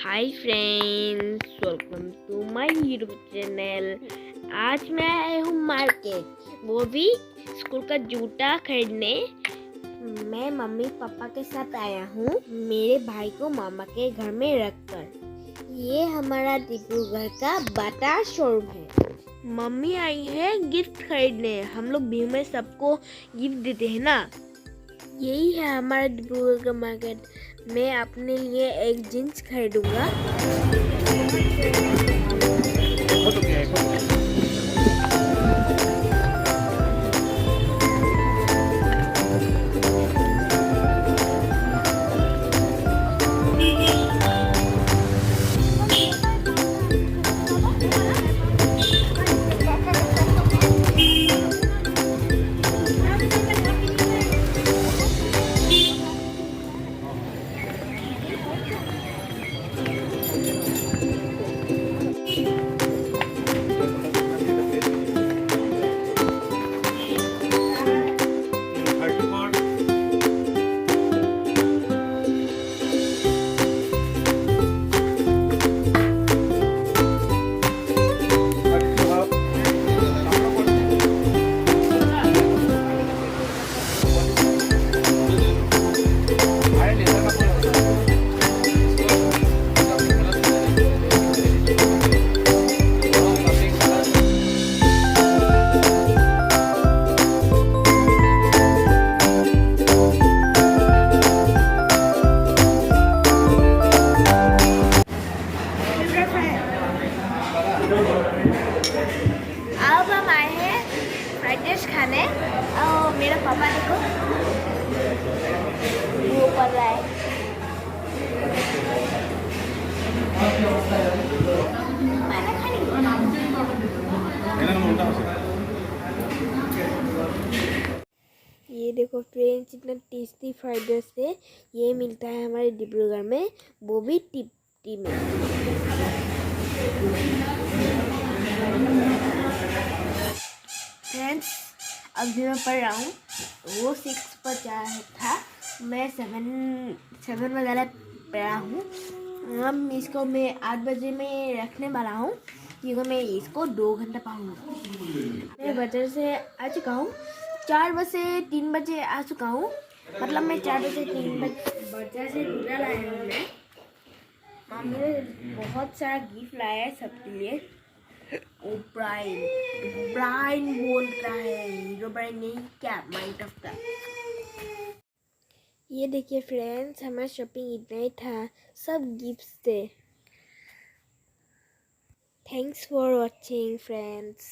Hi friends, welcome to my YouTube channel. आज मैं आया हूँ मार्केट, वो भी स्कूल का जूता खरीदने। मैं मम्मी पापा के साथ आया हूँ, मेरे भाई को मामा के घर में रखकर। ये हमारा डिब्रूगढ़ का बाटा शोरूम है। मम्मी आई है गिफ्ट खरीदने। हम लोग भी में सबको गिफ्ट देते हैं ना। यही है हमारा डिब्रूगढ़ का मार्केट। मैं अपने लिए एक जीन्स खरीदूंगा। अब हम आए हैं फ्राइड राइस खाने। और मेरा पापा देखो वो कर रहा है। ये देखो फ्रेंड्स, इतना टेस्टी फ्राइड राइस है। ये मिलता है हमारे डिब्रूगढ़ में, वो भी टिप्टी में। फ्रेंड्स, अभी मैं पढ़ रहा हूँ। वो 6 पर जा था, मैं 7 वगैरह पढ़ा हूँ। अब इसको मैं 8 बजे में रखने वाला हूँ, क्योंकि मैं इसको 2 घंटा पढ़ूँगा। मैं बाजार से आ चुका हूँ। 4 बजे 3 बजे आ चुका हूँ। मतलब मैं 4 बजे 3 बजे बाजार से पूरा लाया हूँ। मैं मम्मी ने बहुत सारा गिफ्ट लाया है सबके लिए। ओ ब्राइन बोल रहा है, हीरो ब्राइन नहीं, क्या माइनक्राफ्ट का। ये देखिए फ्रेंड्स, हमारा शॉपिंग इतना ही था, सब गिफ्ट्स थे। Thanks for watching friends.